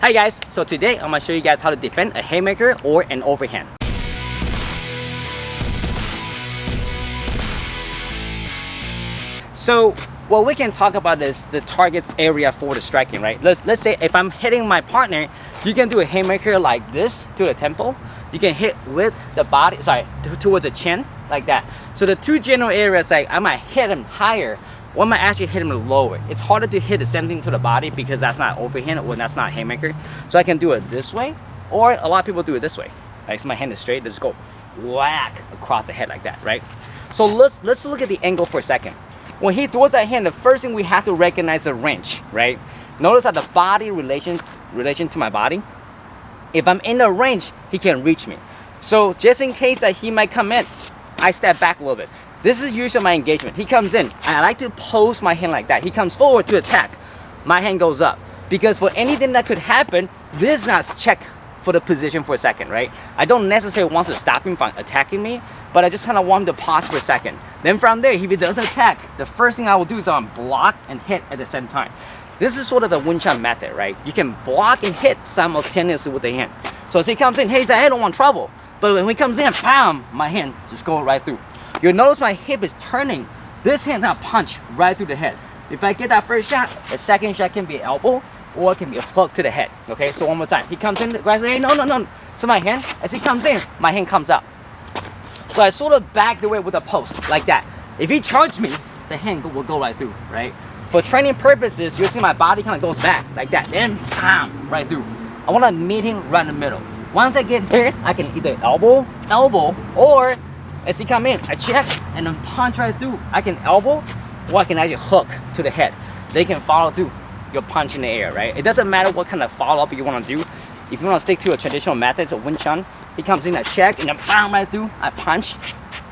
Hi guys, so today I'm going to show you guys how to defend a haymaker or an overhand. So what we can talk about is the target area for the striking, right? Let's say if I'm hitting my partner, you can do a haymaker like this to the temple. You can hit with the body, towards the chin, like that. So the two general areas, like I might hit him higher, or I might actually hit him lower. It's harder to hit the same thing to the body because that's not overhand or that's not haymaker. So I can do it this way, or a lot of people do it this way. Like, so my hand is straight, just go whack across the head like that, right? So let's look at the angle for a second. When he throws that hand, the first thing we have to recognize the range, right? Notice that the body relation to my body. If I'm in the range, he can reach me. So just in case that he might come in, I step back a little bit. This is usually my engagement. He comes in, and I like to pose my hand like that. He comes forward to attack. My hand goes up. Because for anything that could happen, this is not check for the position for a second, right? I don't necessarily want to stop him from attacking me, but I just kind of want him to pause for a second. Then from there, if he does attack, the first thing I will do is I'll block and hit at the same time. This is sort of the Chun method, right? You can block and hit simultaneously with the hand. So as he comes in, hey, he said, I don't want trouble. But when he comes in, bam, my hand just goes right through. You'll notice my hip is turning. This hand's gonna punch right through the head. If I get that first shot, the second shot can be an elbow or it can be a hook to the head. Okay, so one more time. He comes in, the guy says, hey, no. So my hand, as he comes in, my hand comes up. So I sort of back the way with a post, like that. If he charges me, the hand will go right through, right? For training purposes, you'll see my body kind of goes back, like that. Then, bam, right through. I want to meet him right in the middle. Once I get there, I can either elbow, or as he come in, I check and then punch right through. I can elbow, or I can actually hook to the head. They can follow through your punch in the air, right? It doesn't matter what kind of follow-up you want to do. If you want to stick to a traditional methods of Wing Chun, he comes in, I check, and then bam, right through, I punch.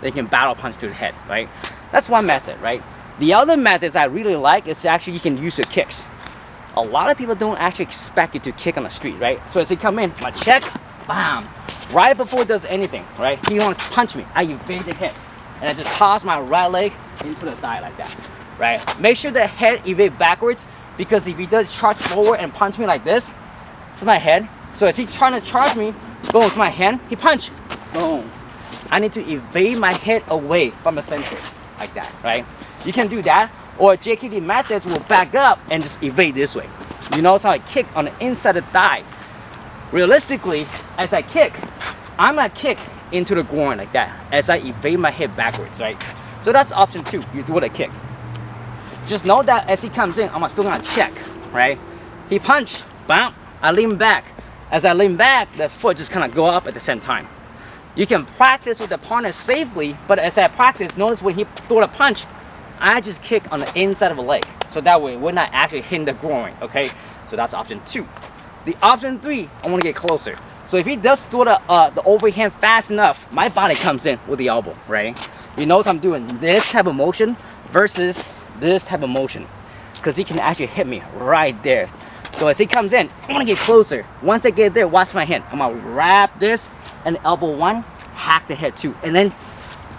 They can battle punch to the head, right? That's one method, right? The other methods I really like is actually you can use your kicks. A lot of people don't actually expect you to kick on the street, right? So as he come in, my check, bam, right before he does anything, right? He wants to punch me, I evade the hit. And I just toss my right leg into the thigh like that, right? Make sure the head evade backwards, because if he does charge forward and punch me like this, it's my head. So as he's trying to charge me, boom, it's my hand, he punch, boom. I need to evade my head away from the center, like that, right? You can do that, or JKD methods will back up and just evade this way. You notice how I kick on the inside of the thigh. Realistically, as I kick, I'm gonna kick into the groin like that, as I evade my head backwards, right? So that's option 2, you do it a kick. Just know that as he comes in, I'm still gonna check, right? He punch, bam, I lean back. As I lean back, the foot just kind of go up at the same time. You can practice with the partner safely, but as I practice, notice when he throw a punch, I just kick on the inside of the leg. So that way, we're not actually hitting the groin, okay? So that's option 2. The option 3, I want to get closer. So if he does throw the overhand fast enough, my body comes in with the elbow, right? You notice I'm doing this type of motion versus this type of motion, because he can actually hit me right there. So as he comes in, I want to get closer. Once I get there, watch my hand. I'm going to wrap this and elbow 1, hack the head 2, and then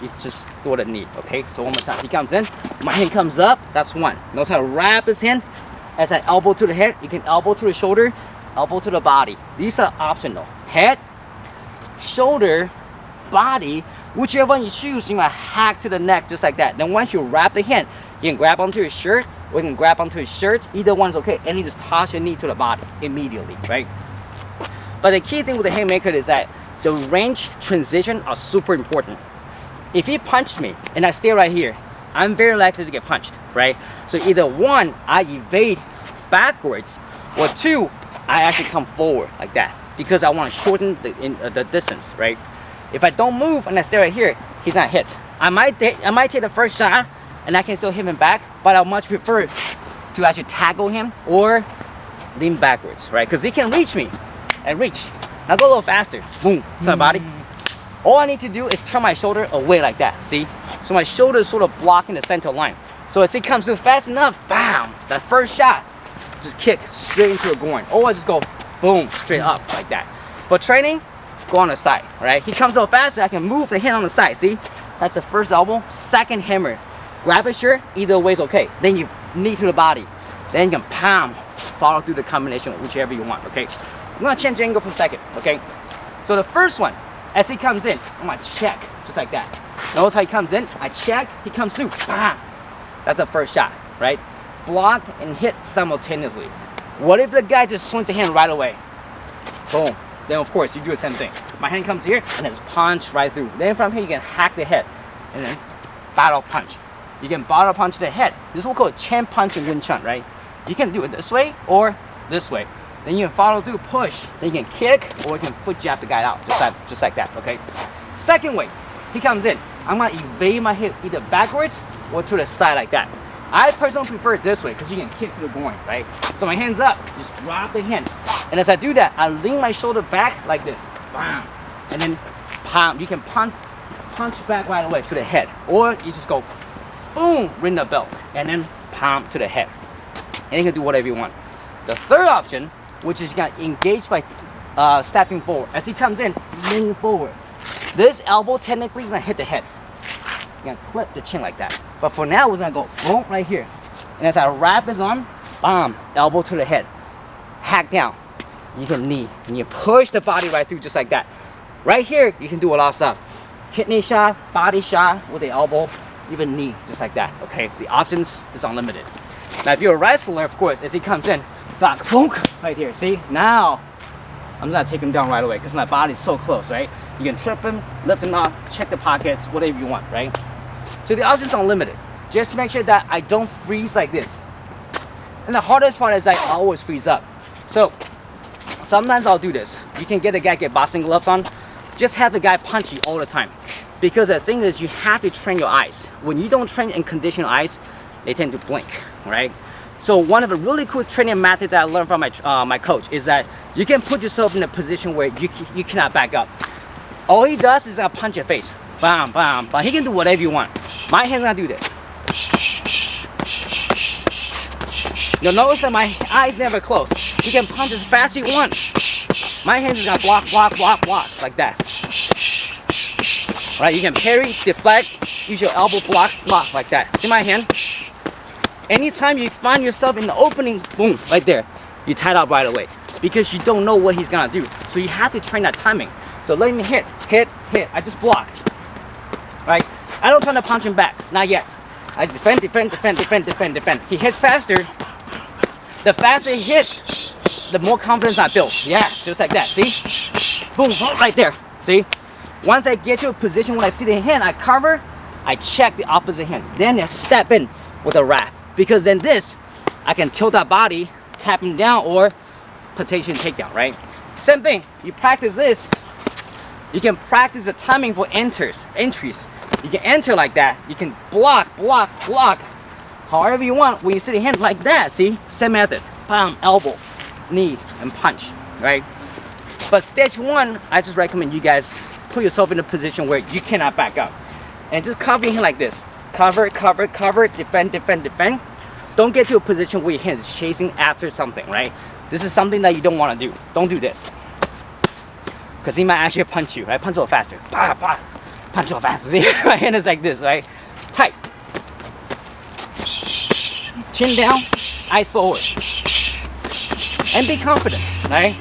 you just throw the knee, okay? So one more time. He comes in, my hand comes up, that's 1. Notice how to wrap his hand. As I elbow to the head, you can elbow to the shoulder, elbow to the body. These are optional. Head, shoulder, body, whichever one you choose, you might hack to the neck just like that. Then once you wrap the hand, you can grab onto his shirt, or you can grab onto his shirt. Either one is okay. And you just toss your knee to the body immediately, right? But the key thing with the haymaker is that the range transition are super important. If he punched me and I stay right here, I'm very likely to get punched, right? So either 1, I evade backwards, or 2, I actually come forward like that, because I want to shorten the distance, right? If I don't move and I stay right here, he's not hit. I might take the first shot and I can still hit him back, but I much prefer to actually tackle him or lean backwards, right? Because he can reach me and reach. Now go a little faster. Boom, to my body. All I need to do is turn my shoulder away like that, see? So my shoulder is sort of blocking the center line. So as he comes through fast enough, bam, that first shot, just kick straight into a groin. Or I just go, boom, straight up like that. For training, go on the side, right? He comes out faster, I can move the hand on the side, see? That's the first elbow, second hammer. Grab his shirt, either way is okay. Then you knee to the body. Then you can pound, follow through the combination, whichever you want, okay? I'm gonna change angle for a second, okay? So the first one, as he comes in, I'm gonna check, just like that. Notice how he comes in, I check, he comes through, bam! That's the first shot, right? Block and hit simultaneously. What if the guy just swings a hand right away? Boom. Then of course, you do the same thing. My hand comes here, and then just punch right through. Then from here, you can hack the head, and then battle punch. You can battle punch the head. This is what we call a chin punch in Wing Chun, right? You can do it this way or this way. Then you can follow through, push. Then you can kick, or you can foot jab the guy out, just like that, okay? Second way, he comes in. I'm gonna evade my hit either backwards or to the side like that. I personally prefer it this way because you can kick to the groin, right? So my hand's up, just drop the hand. And as I do that, I lean my shoulder back like this, bam. And then palm, you can punch back right away to the head. Or you just go, boom, ring the bell, and then palm to the head. And you can do whatever you want. The third option, which is gonna engage by stepping forward. As he comes in, lean forward. This elbow technically is gonna hit the head. You're gonna clip the chin like that. But for now, we're gonna go boom right here. And as I wrap his arm, bam, elbow to the head. Hack down. You can knee. And you push the body right through just like that. Right here, you can do a lot of stuff. Kidney shot, body shot with the elbow, even knee, just like that, okay? The options is unlimited. Now, if you're a wrestler, of course, as he comes in, back, boom, right here, see? Now, I'm just gonna take him down right away because my body's so close, right? You can trip him, lift him up, check the pockets, whatever you want, right? So the options are unlimited. Just make sure that I don't freeze like this. And the hardest part is I always freeze up. So sometimes I'll do this. You can get a guy get boxing gloves on. Just have the guy punch you all the time. Because the thing is, you have to train your eyes. When you don't train and condition your eyes, they tend to blink, right? So one of the really cool training methods that I learned from my coach is that you can put yourself in a position where you cannot back up. All he does is punch your face. Bam, bam, bam. He can do whatever you want. My hand's gonna do this. You'll notice that my eyes never close. You can punch as fast as you want. My hands is gonna block, block, block, block, like that. All right, you can parry, deflect, use your elbow block, block, like that. See my hand? Anytime you find yourself in the opening, boom, right there, you tie it up right away. Because you don't know what he's gonna do. So you have to train that timing. So let me hit, hit, hit. I just block. Right? I don't try to punch him back. Not yet. I defend, defend, defend, defend, defend, defend. He hits faster. The faster he hits, the more confidence I build. Yeah, just like that. See? Boom, boom, right there. See? Once I get to a position when I see the hand, I cover, I check the opposite hand. Then I step in with a wrap. Because then this, I can tilt that body, tap him down, or potentially takedown, right? Same thing. You practice this. You can practice the timing for entries. You can enter like that. You can block, block, block. However you want when you see the hand like that, see? Same method. Palm, elbow, knee, and punch, right? But stage one, I just recommend you guys put yourself in a position where you cannot back up. And just cover your hand like this. Cover, cover, cover, defend, defend, defend. Don't get to a position where your hand is chasing after something, right? This is something that you don't want to do. Don't do this. Because he might actually punch you, right? Punch a little faster. Bah, bah. Punch a little faster. See? My hand is like this, right? Tight. Chin down, eyes forward. And be confident, right?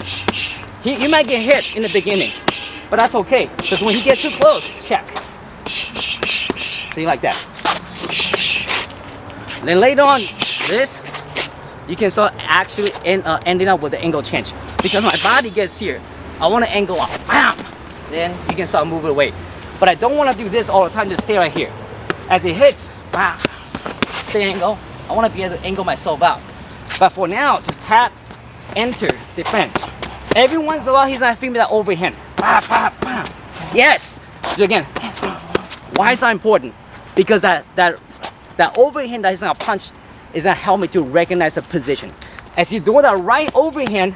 You might get hit in the beginning, but that's okay. Because when he gets too close, check. See, like that. Then later on, this, you can start actually ending up with the angle change. Because my body gets here, I want to angle up, bam! Then you can start moving away. But I don't want to do this all the time, just stay right here. As it hits, bam! Stay angle. I want to be able to angle myself out. But for now, just tap, enter, defend. Every once in a while, he's not feeling that overhand. Bam, bam, bam. Yes! Do it again. Why is that important? Because that overhand that he's going to punch is going to help me to recognize the position. As you do that right overhand,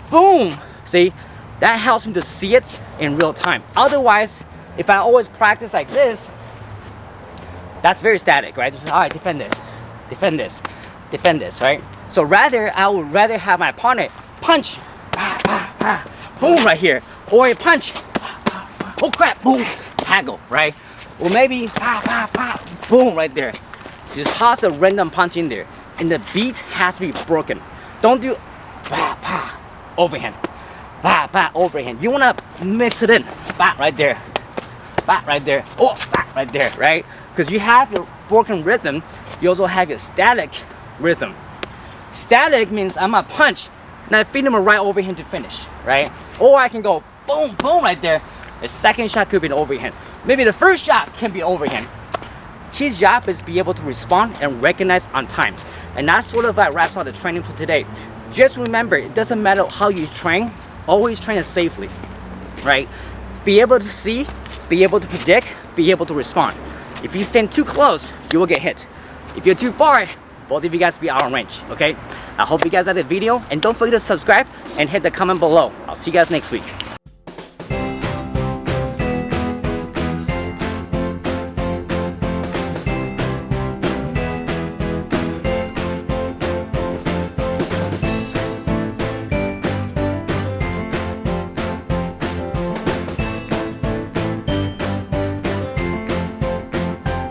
boom! See? That helps me to see it in real time. Otherwise, if I always practice like this, that's very static, right? Just, all right, defend this, defend this, defend this, right? So I would rather have my partner punch, boom, right here, or a punch, oh crap, boom, tackle, right? Or maybe, boom, right there. Just toss a random punch in there. and the beat has to be broken. Don't do bah, bah, overhand, bah, bah, overhand. You wanna mix it in, bah, right there, bah, right there, oh, bah, right there, right? Because you have your broken rhythm, you also have your static rhythm. Static means I'm gonna punch, and I feed him a right overhand to finish, right? Or I can go boom, boom right there. The second shot could be an overhand. Maybe the first shot can be overhand. His job is to be able to respond and recognize on time. And that sort of wraps up the training for today. Just remember, it doesn't matter how you train, always train it safely, right? Be able to see, be able to predict, be able to respond. If you stand too close, you will get hit. If you're too far, both of you guys be out of range, okay? I hope you guys liked the video, and don't forget to subscribe and hit the comment below. I'll see you guys next week.